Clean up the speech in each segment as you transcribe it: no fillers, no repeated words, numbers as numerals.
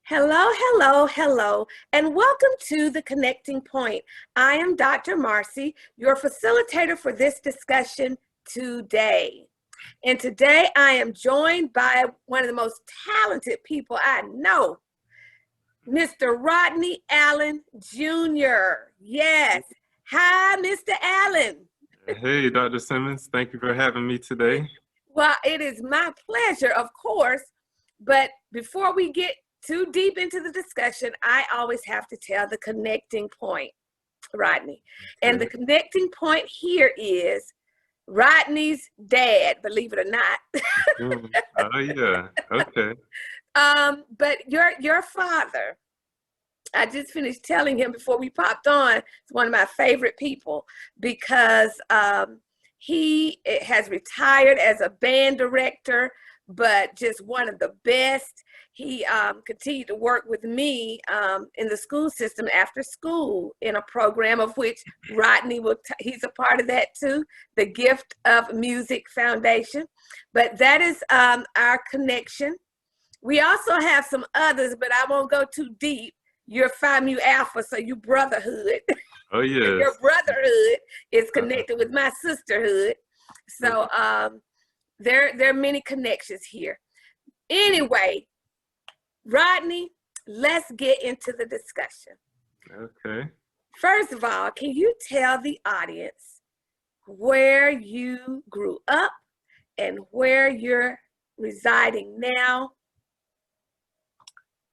Hello, hello, hello, and welcome to The Connecting Point. I am Dr. Marcy, your facilitator for this discussion today. And today I am joined by one of the most talented people I know, Mr. Rodney Allen Jr. Yes. Hi, Mr. Allen. Hey, Dr. Simmons. Thank you for having me today. Well, it is my pleasure, of course. But before we get too deep into the discussion, I always have to tell the connecting point, Rodney. And the connecting point here is Rodney's dad, believe it or not. Oh, yeah. Okay. But your father, I just finished telling him before we popped on, it's one of my favorite people because he has retired as a band director, but just one of the best. He continued to work with me in the school system after school in a program of which Rodney he's a part of that too, the Gift of Music Foundation. But that is our connection. We also have some others, but I won't go too deep. You're Phi Mu Alpha, so you brotherhood. Oh, yeah. Your brotherhood is connected with my sisterhood. So there are many connections here. Anyway, Rodney, let's get into the discussion. Okay. First of all, can you tell the audience where you grew up and where you're residing now?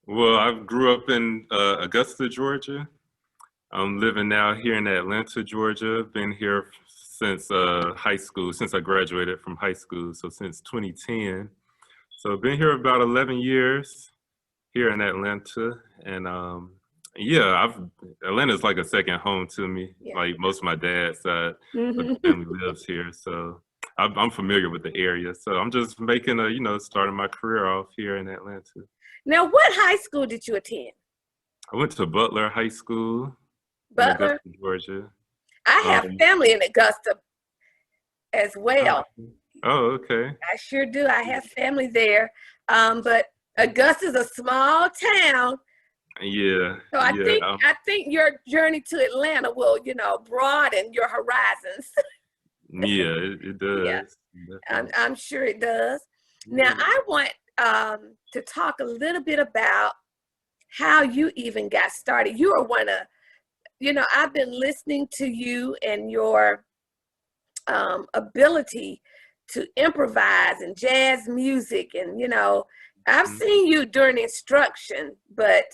Well, I grew up in Augusta, Georgia. I'm living now here in Atlanta, Georgia. Been here since high school, since I graduated from high school, so since 2010. So I've been here about 11 years here in Atlanta. And yeah, Atlanta's like a second home to me. Yeah. Like most of my dad's side of the family lives here. So I'm familiar with the area. So I'm just making starting my career off here in Atlanta. Now, what high school did you attend? I went to Butler High School. Butler? In Augusta, Georgia. I have family in Augusta as well. Oh, okay. I sure do. I have family there. But Augusta's a small town. Yeah. So I think your journey to Atlanta will, broaden your horizons. Yeah, it does. Yeah. I'm sure it does. Now, I want to talk a little bit about how you even got started. You are one of, I've been listening to you and your ability to improvise and jazz music. And, I've seen you during instruction, but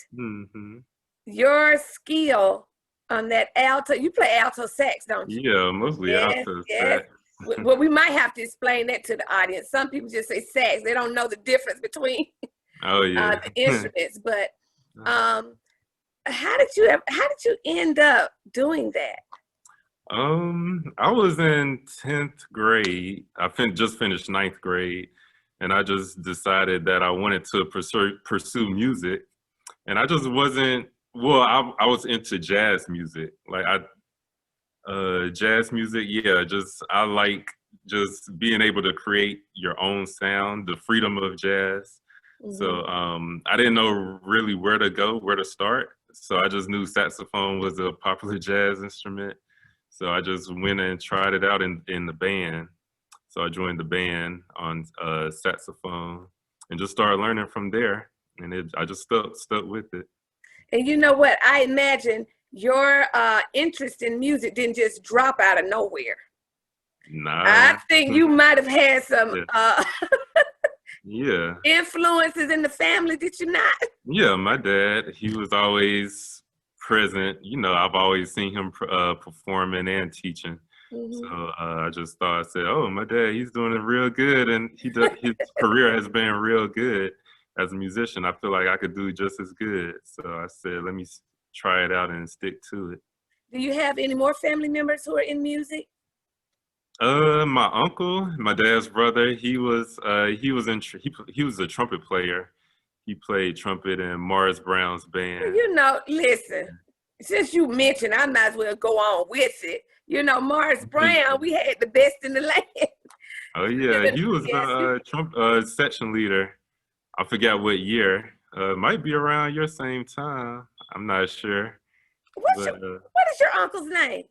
your skill on that alto, you play alto sax, don't you? Yeah, mostly alto sax. Well, we might have to explain that to the audience. Some people just say sax. They don't know the difference between the instruments. But how did you end up doing that? I was in 10th grade. I just finished 9th grade, and I just decided that I wanted to pursue music. And I just wasn't, well, I was into jazz music. Like jazz music, yeah, I like just being able to create your own sound, the freedom of jazz. So I didn't know really where to start. So I just knew saxophone was a popular jazz instrument. So I just went and tried it out in the band. So I joined the band on saxophone and just started learning from there. And I just stuck with it. And you know what? I imagine your interest in music didn't just drop out of nowhere. Nah. I think you might have had some yeah. influences in the family, did you not? Yeah, my dad, he was always present. I've always seen him performing and teaching. So I just thought, I said, oh, my dad, he's doing it real good. And his career has been real good as a musician. I feel like I could do just as good. So I said, let me try it out and stick to it. Do you have any more family members who are in music? My uncle, my dad's brother, he was a trumpet player. He played trumpet in Morris Brown's band. Listen, since you mentioned, I might as well go on with it. Morris Brown, we had the best in the land. Oh yeah, he was the section leader. I forget what year, Might be around your same time. I'm not sure, but What is your uncle's name?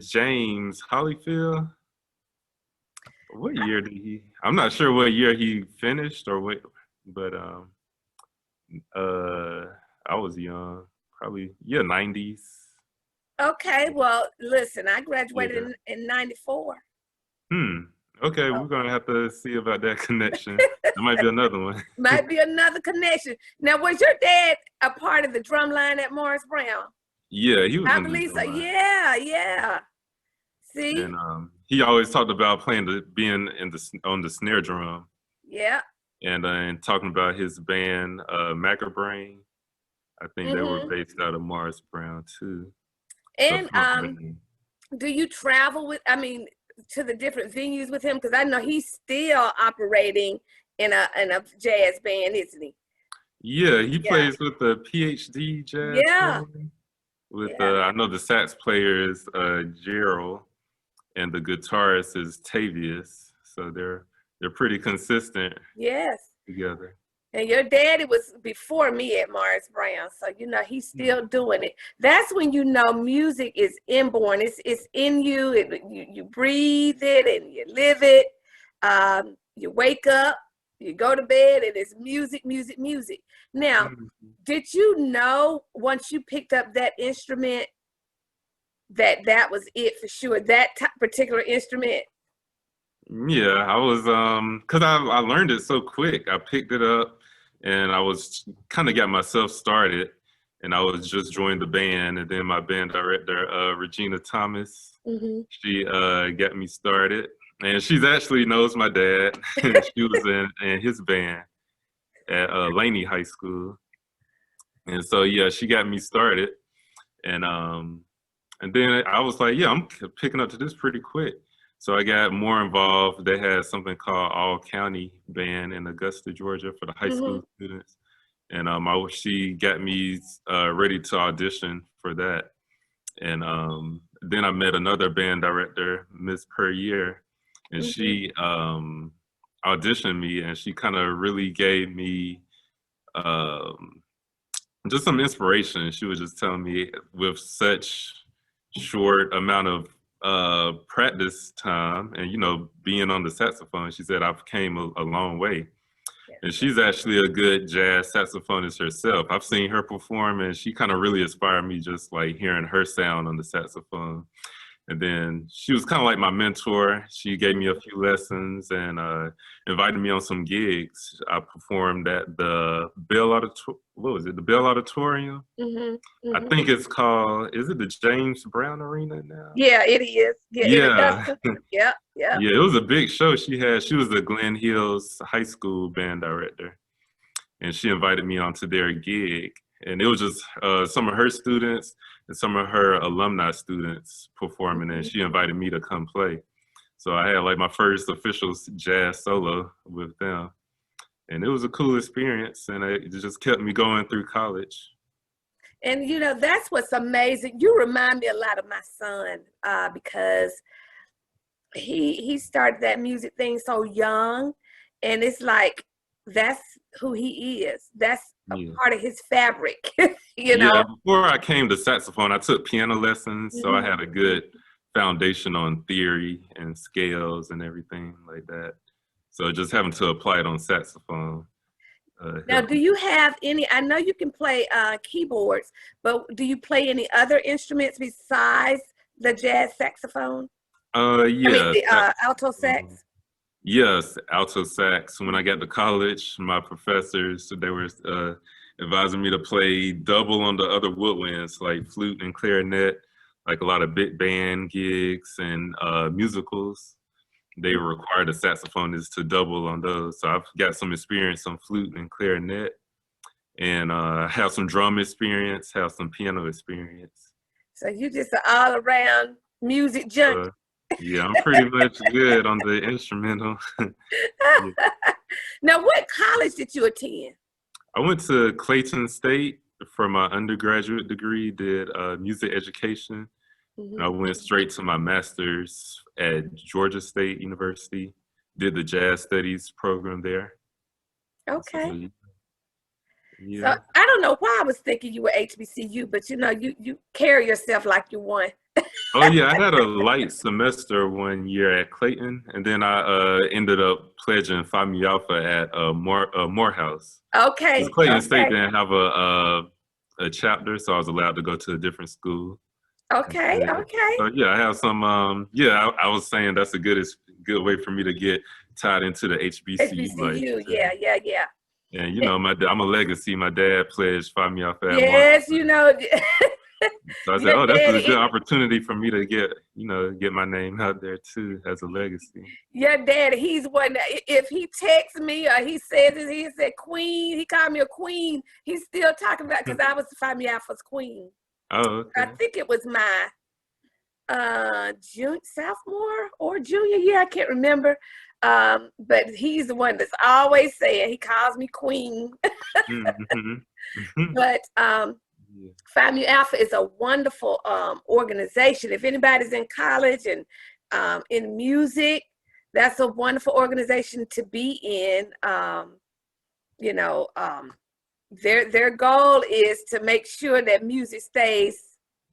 James Hollyfield. What year did he? I'm not sure what year he finished or what, but uh, I was young, probably 90s. Okay, well, listen, I graduated Yeah. in 94. Okay, So we're gonna have to see about that connection. That might be another one. might be another connection. Now, was your dad a part of the drum line at Morris Brown? Yeah, he was I in the believe so. drum line, Yeah, yeah. See? and he always talked about being on the snare drum, Yeah. and talking about his band, Macabrain. I think they were Mm-hmm. based out of Morris Brown too. So And from Rodney. do you travel to the different venues with him? Because I know he's still operating in a jazz band, isn't he? Yeah, he Yeah. plays with the PhD jazz Yeah. band. With Yeah. I know the sax player is Gerald, and the guitarist is Tavius. So they're pretty consistent Yes. together. And your daddy was before me at Morris Brown, so he's still doing it. That's when music is inborn. It's in you. You breathe it and you live it. You wake up, you go to bed, and it's music, music, music. Now, did you know once you picked up that instrument that was it for sure? That particular instrument. Yeah, I was because I learned it so quick. I picked it up and I was kind of got myself started, and I was just joined the band, and then my band director Regina Thomas, Mm-hmm. she got me started, and she's actually knows my dad. She was in his band at Laney High School, and so yeah, she got me started, and then I was like, yeah, I'm picking up to this pretty quick. So I got more involved. They had something called All County Band in Augusta, Georgia for the high school students. And she got me ready to audition for that. And then I met another band director, Miss Per Year, and she auditioned me, and she kind of really gave me just some inspiration. She was just telling me with such short amount of practice time and being on the saxophone, she said I've came a long way. And she's actually a good jazz saxophonist herself. I've seen her perform, and she kind of really inspired me, just like hearing her sound on the saxophone. And then she was kind of like my mentor. She gave me a few lessons and invited me on some gigs. I performed at the Bell Auditorium. What was it? The Bell Auditorium. I think it's called. Is it the James Brown Arena now? Yeah, it is. Yeah. Yeah. Yeah. It was a big show. She was the Glen Hills High School band director, and she invited me onto their gig. And it was just some of her students and some of her alumni students performing, and she invited me to come play. So I had like my first official jazz solo with them. And it was a cool experience, and it just kept me going through college. And that's what's amazing. You remind me a lot of my son because he started that music thing so young, and it's like that's who he is. That's a part of his fabric. Yeah, before I came to saxophone, I took piano lessons, so I had a good foundation on theory and scales and everything like that. So just having to apply it on saxophone. Now, do you have any? I know you can play keyboards, but do you play any other instruments besides the jazz saxophone? Yeah. I mean, the alto sax. Yes, alto sax. When I got to college, my professors, they were advising me to play double on the other woodwinds, like flute and clarinet, like a lot of big band gigs and musicals. They required a saxophonist to double on those. So I've got some experience on flute and clarinet, and have some drum experience, have some piano experience. So you just an all-around music junkie. Yeah, I'm pretty much good on the instrumental. Yeah. Now, what college did you attend? I went to Clayton State for my undergraduate degree, did music education. And I went straight to my master's at Georgia State University, did the jazz studies program there. Okay. So Yeah. I don't know why I was thinking you were HBCU, but you know, you carry yourself like you won. Oh yeah, I had a light semester one year at Clayton, and then I ended up pledging Phi Mi Alpha at Morehouse. Because Okay, Clayton State okay, didn't have a chapter, so I was allowed to go to a different school okay, instead. okay. So yeah, I have some. Yeah, I was saying that's a good way for me to get tied into the HBCU life HBCU, too. yeah, yeah, yeah. And you know, I'm a legacy. My dad pledged Phi Mi Alpha at Morehouse. Yes, you know, So I said, your oh, this is a daddy, good opportunity for me to get my name out there too as a legacy. your daddy, he's one that if he texts me or he says it, he said queen, he called me a queen. He's still talking about because I was Phi Mi Alpha's queen. Oh, I okay. think it was my sophomore or junior year, I can't remember. But he's the one that's always saying he calls me queen. Mm-hmm. But Yeah. Phi Mu Alpha is a wonderful organization. If anybody's in college and in music, that's a wonderful organization to be in. You know, their goal is to make sure that music stays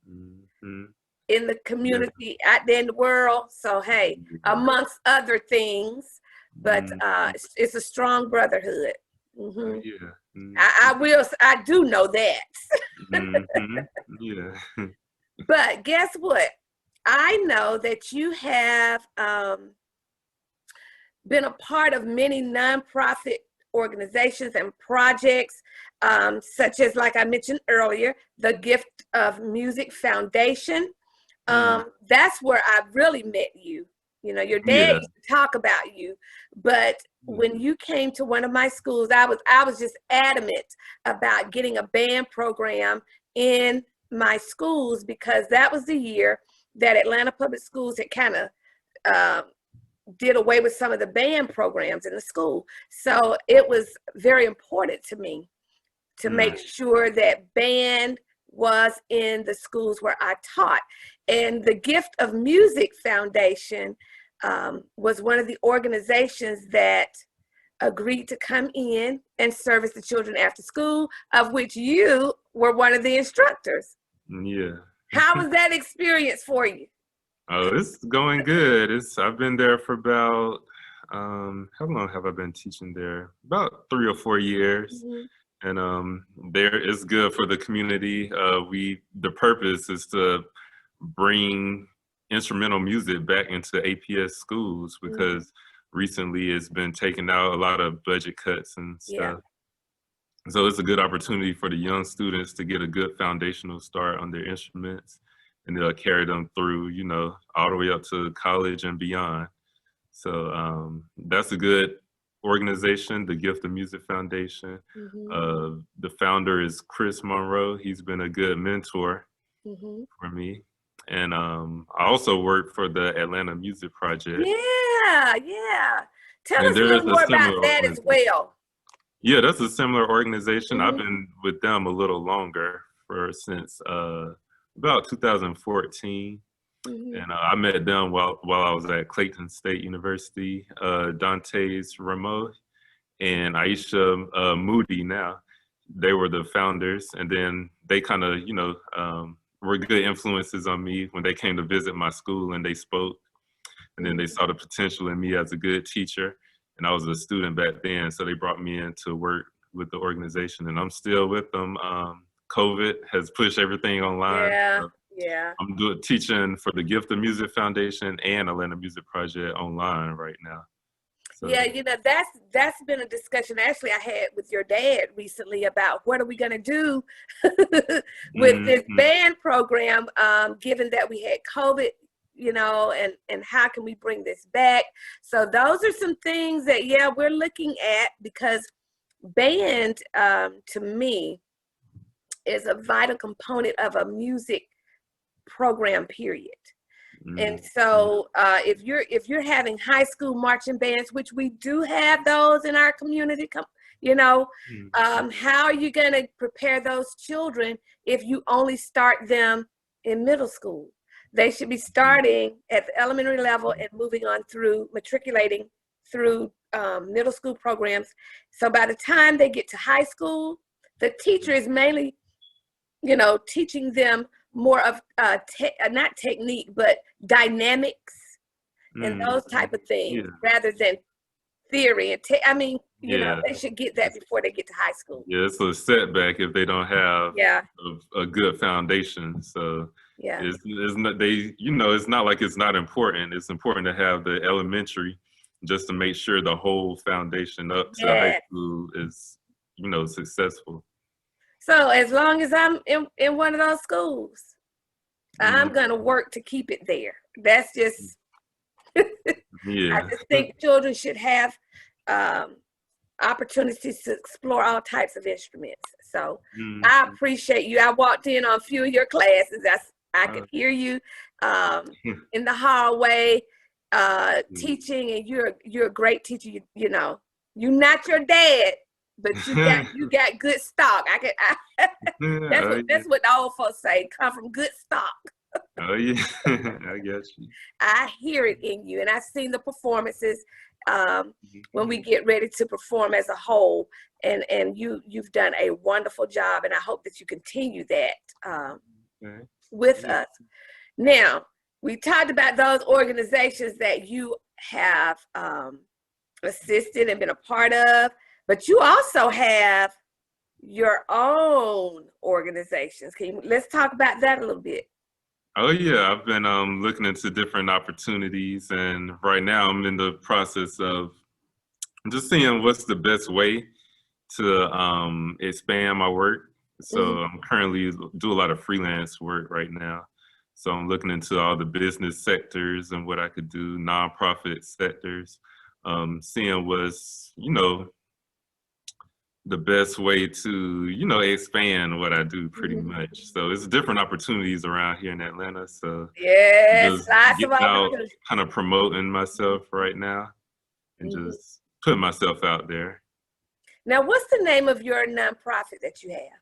Mm-hmm. in the Yeah. community out there in the world. So hey, amongst other things, but Mm-hmm. it's a strong brotherhood. Hmm. Yeah. I do know that. Mm-hmm. Yeah. But guess what? I know that you have been a part of many nonprofit organizations and projects, such as, like I mentioned earlier, the Gift of Music Foundation. Mm. That's where I really met you. You know, your dad Yeah. used to talk about you, but when you came to one of my schools, I was just adamant about getting a band program in my schools because that was the year that Atlanta Public Schools had kind of did away with some of the band programs in the school. So it was very important to me to make sure that band was in the schools where I taught. And the Gift of Music Foundation was one of the organizations that agreed to come in and service the children after school, of which you were one of the instructors. Yeah. How was that experience for you? Oh, it's going good. I've been there for about how long have I been teaching there? About 3 or 4 years. Mhm. And there is good for the community. The purpose is to bring instrumental music back into APS schools because recently it's been taking out a lot of budget cuts and Yeah. stuff. So it's a good opportunity for the young students to get a good foundational start on their instruments, and they'll carry them through, all the way up to college and beyond. So that's a good organization, the Gift of Music Foundation. Mm-hmm. The founder is Chris Monroe. He's been a good mentor Mm-hmm. for me. And I also work for the Atlanta Music Project. Yeah, yeah. Tell And us a there's little a more about similar that as organization. well. Yeah, that's a similar organization. I've Mm-hmm. been with them a little longer since about 2014. Mm-hmm. And I met them while I was at Clayton State University. Dante's Ramo and Aisha Moody now, they were the founders. And then they kind of, were good influences on me when they came to visit my school and they spoke. And then they saw the potential in me as a good teacher. And I was a student back then, so they brought me in to work with the organization. And I'm still with them. COVID has pushed everything online. Yeah, So yeah. I'm teaching for the Gift of Music Foundation and Atlanta Music Project online right now. So, Yeah, you know, that's been a discussion actually I had with your dad recently about what are we gonna do with this band program, given that we had COVID, you know, and how can we bring this back? So those are some things that we're looking at because band to me is a vital component of a music program, period. And so if you're having high school marching bands, which we do have those in our community, you know, how are you going to prepare those children if you only start them in middle school? They should be starting at the elementary level and moving on through matriculating through middle school programs. So by the time they get to high school, the teacher is mainly, you know, teaching them more of not technique, but dynamics and those type of things rather than theory. And I mean, you know, they should get that before they get to high school. Yeah, it's a setback if they don't have a good foundation. So it's not, they, you know, it's not like it's not important. It's important to have the elementary just to make sure the whole foundation up to high school is, you know, successful. So as long as I'm in one of those schools, I'm gonna work to keep it there. That's just I just think children should have opportunities to explore all types of instruments. So I appreciate you. I walked in on a few of your classes. I could hear you in the hallway teaching, and you're a great teacher. You know, you're not your dad, but you got good stock. That's what the old folks say. Come from good stock. Oh yeah, I get you. I hear it in you, and I've seen the performances when we get ready to perform as a whole, and you've done a wonderful job, and I hope that you continue that with us. Now, we talked about those organizations that you have assisted and been a part of, but you also have your own organizations. Let's talk about that a little bit. Oh yeah, I've been looking into different opportunities, and right now I'm in the process of just seeing what's the best way to expand my work. So I'm currently do a lot of freelance work right now. So I'm looking into all the business sectors and what I could do, nonprofit sectors, seeing what's, you know, the best way to, you know, expand what I do pretty much. So it's different opportunities around here in Atlanta. So yes, just get out, kind of promoting myself right now and just putting myself out there. Now, what's the name of your nonprofit that you have?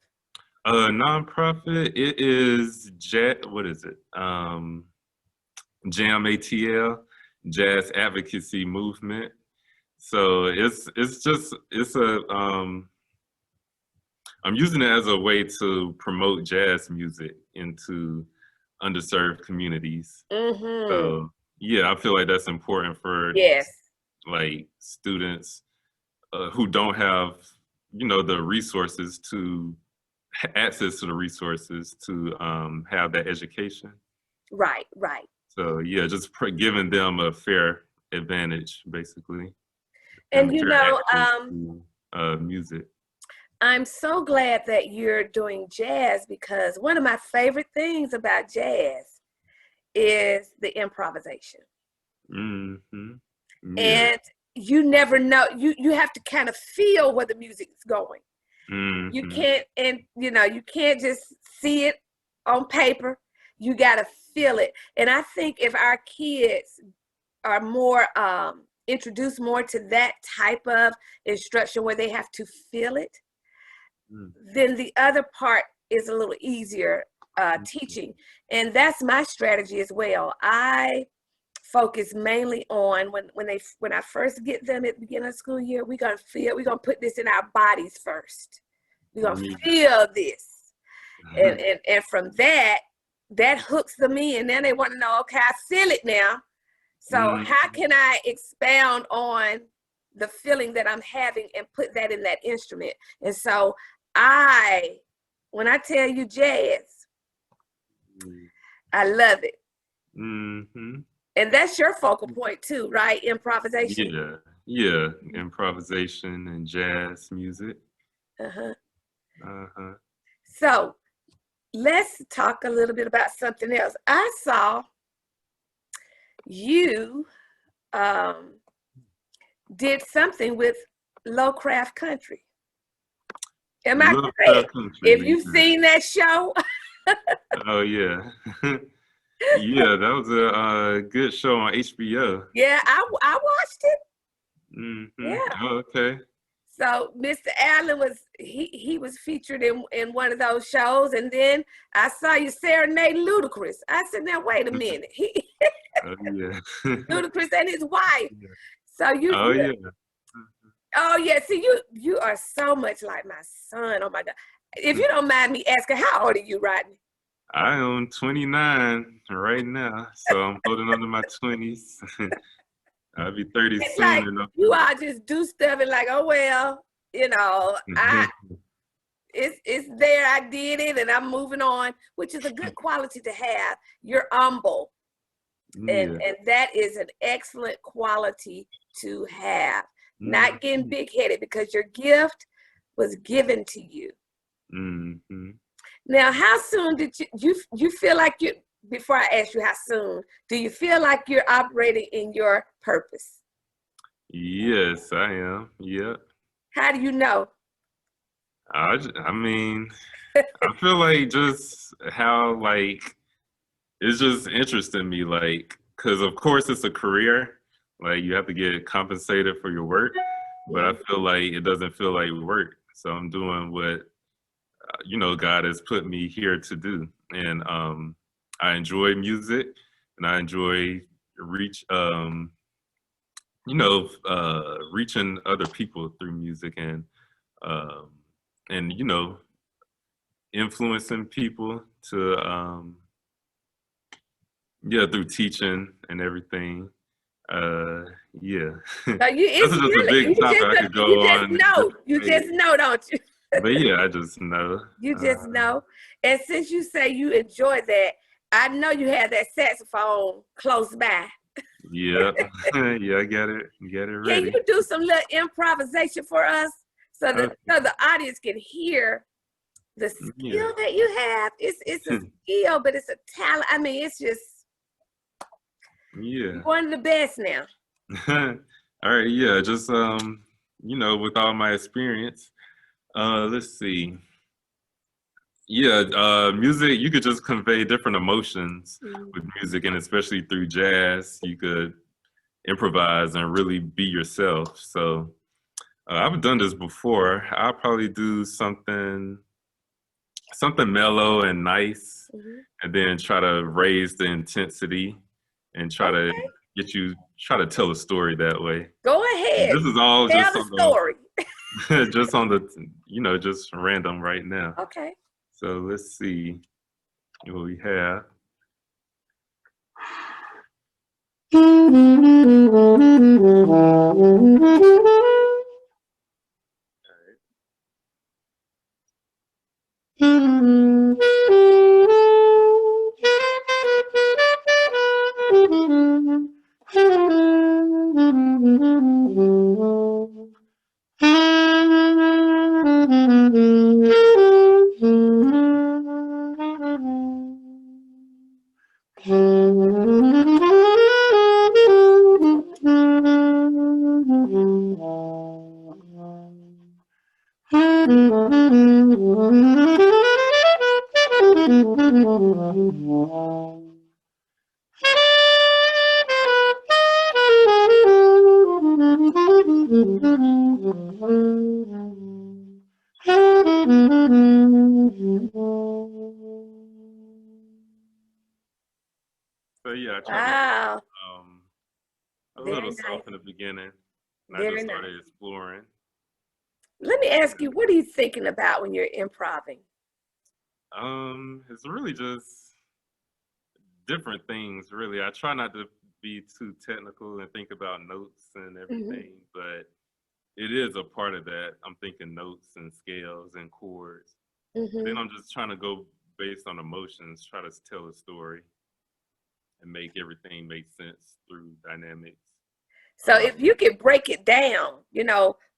Nonprofit, it is what is it? JAM ATL, Jazz Advocacy Movement. So it's a I'm using it as a way to promote jazz music into underserved communities. So yeah, I feel like that's important for like students who don't have, you know, the resources to access to the resources to have that education. Right. So yeah, just giving them a fair advantage, basically. And you know, music. I'm so glad that you're doing jazz, because one of my favorite things about jazz is the improvisation. And you never know, you have to kind of feel where the music's going. You can't, and you know, you can't just see it on paper. You got to feel it. And I think if our kids are more introduced more to that type of instruction where they have to feel it, then the other part is a little easier teaching. And that's my strategy as well. I focus mainly on when I first get them at the beginning of the school year, we're gonna put this in our bodies first. We're gonna feel this. And from that hooks them in. Then they want to know, okay, I feel it now. So how can I expound on the feeling that I'm having and put that in that instrument? And so when I tell you jazz, I love it. And that's your focal point too, right? Improvisation. Yeah, improvisation and jazz music. So let's talk a little bit about something else. I saw you did something with Low Craft Country. Am I correct? If you've seen that show? Oh yeah. Yeah, that was a good show on HBO. Yeah, I watched it. Yeah. Oh, okay. So Mr. Allen he was featured in one of those shows, and then I saw you serenade Ludacris. I said, now wait a minute. Ludacris and his wife. So Oh yeah, see you are so much like my son. Oh my God. If you don't mind me asking, how old are you, Rodney? I am 29 right now, so I'm holding on to my 20s. I'll be 30 It's soon like in you November. all just do stuff and like, oh well, it's there, I did it and I'm moving on, which is a good quality to have. You're humble. And Yeah. that is an excellent quality to have. Not getting Mm-hmm. big-headed because your gift was given to you. Mm-hmm. Now, how soon did you feel like you, before I ask you how soon, do you feel like you're operating in your purpose? Yes, I am. Yep. How do you know? I mean, I feel like just how like it's just interesting me, like, because of course it's a career, like you have to get compensated for your work, but I feel like it doesn't feel like work. So I'm doing what God has put me here to do, and I enjoy music, and I enjoy reach reaching other people through music um, and influencing people to through teaching and everything. Uh, yeah, So you, that's it's just a really, big topic. I could go on different you just ways, know, don't you? but yeah, I just know. You just know. And since you say you enjoy that, I know you had that saxophone close by. Yeah, yeah, I get it Can you ready. do some little improvisation for us so that Okay, so the audience can hear the yeah, skill that you have? It's a skill, but it's a talent. I mean, it's just yeah. you're one of the best now. All right, yeah, just with all my experience, let's see. Yeah, music, you could just convey different emotions with music, and especially through jazz, you could improvise and really be yourself. So I've done this before. I'll probably do something mellow and nice, Mhm. and then try to raise the intensity and Okay, try to tell a story that way. go And ahead. this is all Tell just the on the story. just on the just random right now. Okay. So let's see what we have. So yeah, I try to Wow. um, a Very little nice. soft in the beginning, and I Very just nice. started exploring. Let me ask you, what are you thinking about when you're improving? It's really just different things, really. I try not to be too technical and think about notes and Hmm. everything, but it is a part of that. I'm thinking notes and scales and chords. And then Hmm. I'm just trying to go based on emotions, try to tell a story and make everything make sense through dynamics. So if you could break it down,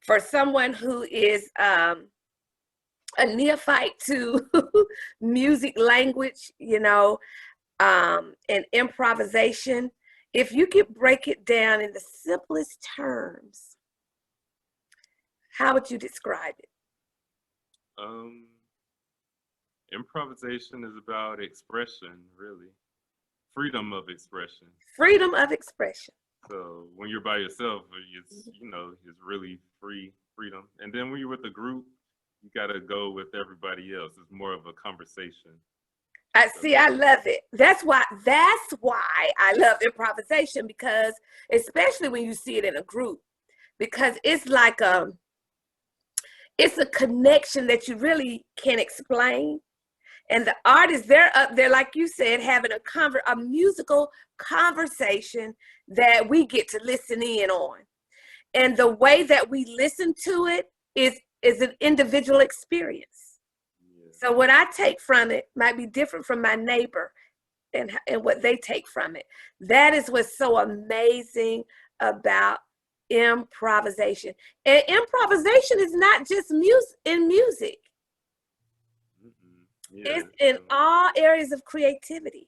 for someone who is a neophyte to music language, and improvisation, if you could break it down in the simplest terms, how would you describe it? Um, Improvisation is about expression, really, freedom of expression. Freedom of expression. So when you're by yourself, it's really freedom. And then when you're with a group, you got to go with everybody else. It's more of a conversation. I So, see. I love it. That's why I love improvisation, because especially when you see it in a group, because it's like it's a connection that you really can't explain. And the artists, they're up there, like you said, having a musical conversation that we get to listen in on. And the way that we listen to it is an individual experience. Yeah. So what I take from it might be different from my neighbor and what they take from it. That is what's so amazing about improvisation. And improvisation is not just music. Yeah. It's in all areas of creativity.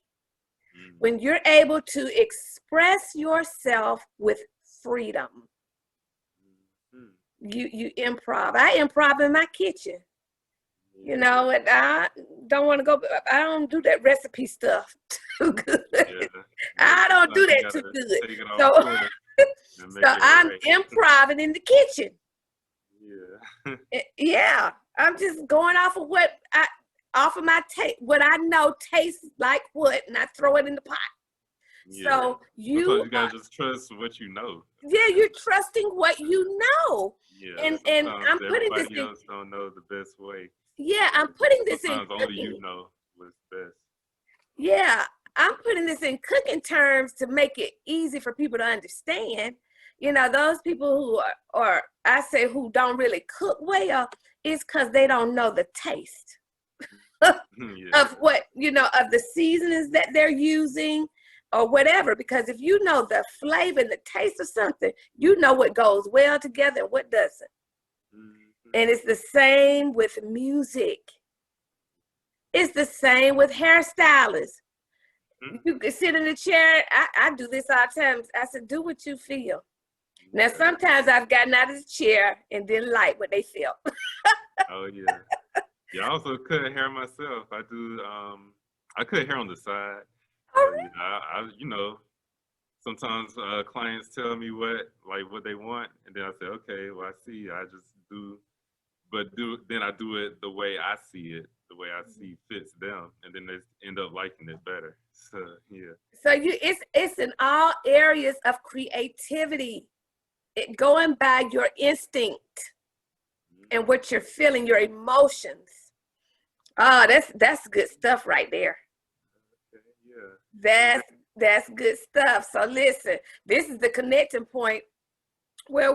When you're able to express yourself with freedom, you improv. I improv in my kitchen. You know, and I don't want to go, I don't do that recipe stuff too good. Yeah. I don't do that too good. So I'm improvising in the kitchen. Yeah. Yeah. I'm just going off of what what I know tastes like what, and I throw it in the pot. Yeah. So you gotta just trust what you know. Yeah, you're trusting what you know. Yeah. And I'm putting this in. Everybody else don't know the best way. Yeah, I'm putting this sometimes in. Only you know what's best. Yeah, I'm putting this in cooking terms to make it easy for people to understand. You know, those people who are I say who don't really cook well, is because they don't know the taste. Yeah. Of what, you know, of the seasonings that they're using or whatever. Because if you know the flavor and the taste of something, you know what goes well together and what doesn't. Mm-hmm. And it's the same with music. It's the same with hairstylists. Mm-hmm. You can sit in the chair. I do this all the time. I said, do what you feel. Now, sometimes I've gotten out of the chair and didn't like what they felt. Oh, yeah. Yeah, I also cut hair myself. I do. I cut hair on the side. Oh, really? You know, sometimes clients tell me what they want, and then I say, okay, well, I see. I just do, then I do it the way I see it, the way I see fits them, and then they end up liking it better. So yeah. So it's in all areas of creativity, going by your instinct and what you're feeling, your emotions. Oh, that's good stuff right there. Yeah. That's good stuff. So listen, this is the connecting point where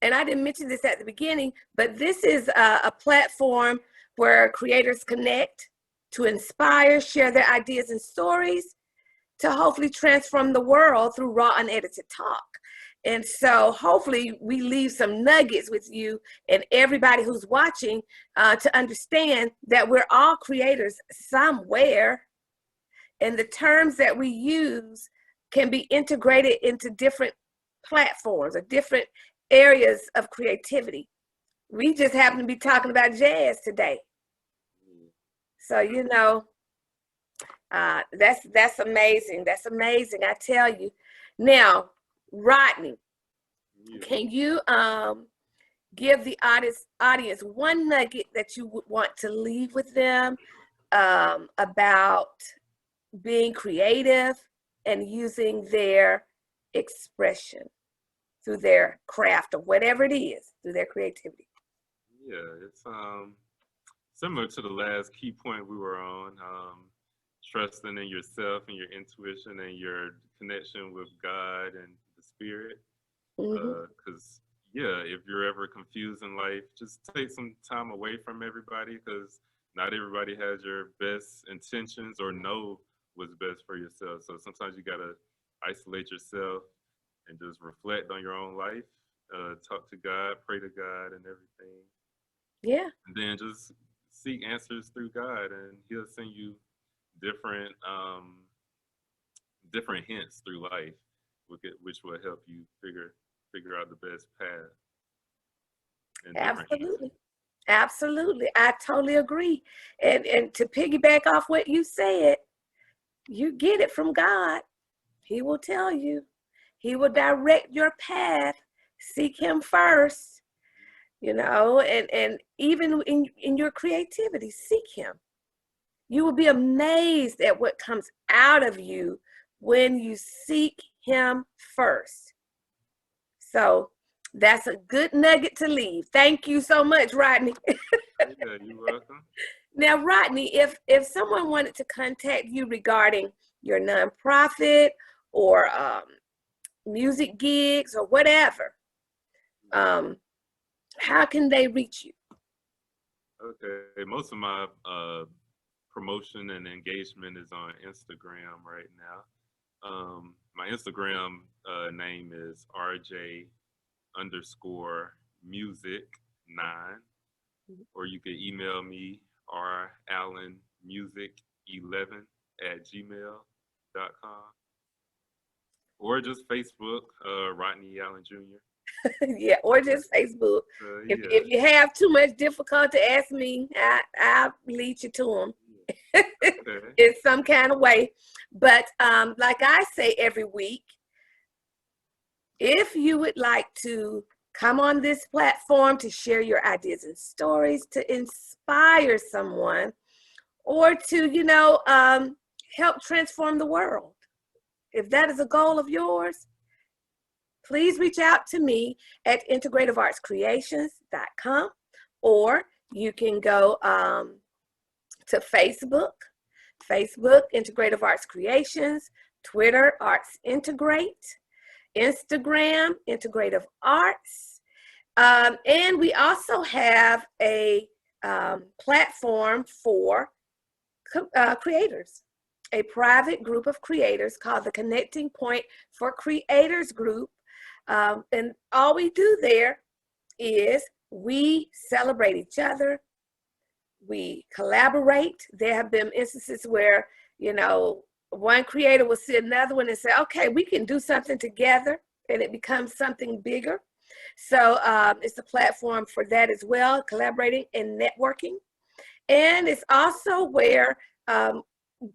and I didn't mention this at the beginning, but this is a platform where creators connect to inspire, share their ideas and stories to hopefully transform the world through raw, unedited talk. And so hopefully we leave some nuggets with you and everybody who's watching to understand that we're all creators somewhere, and the terms that we use can be integrated into different platforms or different areas of creativity. We just happen to be talking about jazz today. So, you know, that's amazing. That's amazing, I tell you. Now, Rodney, can you give the audience one nugget that you would want to leave with them about being creative and using their expression through their craft or whatever it is, through their creativity? Yeah, it's similar to the last key point we were on, trusting in yourself and your intuition and your connection with God and the Spirit. Because if you're ever confused in life, just take some time away from everybody, because not everybody has your best intentions or know what's best for yourself. So sometimes you gotta isolate yourself and just reflect on your own life, talk to God, pray to God and everything. Yeah. And then just seek answers through God, and He'll send you different hints through life, which will help you figure out the best path. Absolutely. Absolutely. I totally agree. And to piggyback off what you said, you get it from God. He will tell you. He will direct your path. Seek Him first, you know, and even in your creativity, seek Him. You will be amazed at what comes out of you when you seek Him first. So That's a good nugget to leave. Thank you so much, Rodney. Yeah, you're welcome. Now, Rodney, if someone wanted to contact you regarding your nonprofit or music gigs or whatever, how can they reach you? Okay, most of my promotion and engagement is on Instagram right now. My Instagram name is RJ_music9, or you can email me rallenmusic11@gmail.com, or just Facebook, Rodney Allen Jr. Yeah, or just Facebook. Yeah. If you have too much difficulty, ask me. I'll lead you to them Okay. in some kind of way. But like I say every week, if you would like to come on this platform to share your ideas and stories, to inspire someone, or to, help transform the world, if that is a goal of yours, please reach out to me at integrativeartscreations.com, or you can go to Facebook, Integrative Arts Creations, Twitter, Arts Integrate, Instagram, Integrative Arts. And we also have a platform for creators, a private group of creators called the Connecting Point for Creators Group. And all we do there is we celebrate each other. We collaborate. There have been instances where, one creator will see another one and say, okay, we can do something together, and it becomes something bigger. So it's a platform for that as well, collaborating and networking. And it's also where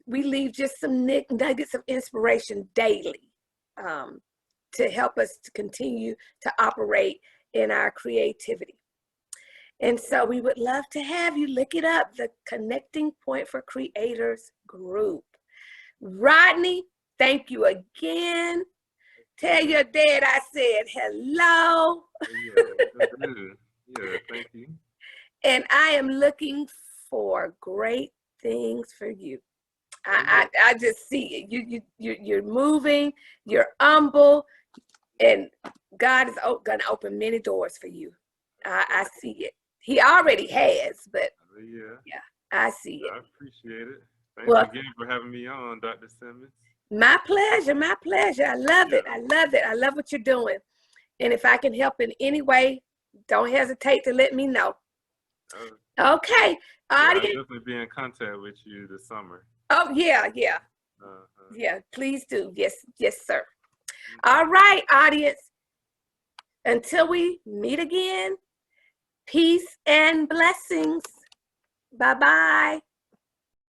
we leave just some nuggets of inspiration daily to help us to continue to operate in our creativity. And so we would love to have you look it up, the Connecting Point for Creators Group. Rodney, thank you again. Tell your dad I said hello. Yeah, thank you. And I am looking for great things for you. I just see it. You're moving, you're humble, and God is going to open many doors for you. I see it. He already has, but yeah, I see it. I appreciate it. Thanks again for having me on, Dr. Simmons. My pleasure, my pleasure. I love it. I love it. I love what you're doing. And if I can help in any way, don't hesitate to let me know. Okay. I'll definitely be in contact with you this summer. Oh, yeah. Yeah, please do. Yes, sir. All right, audience. Until we meet again, peace and blessings. Bye-bye.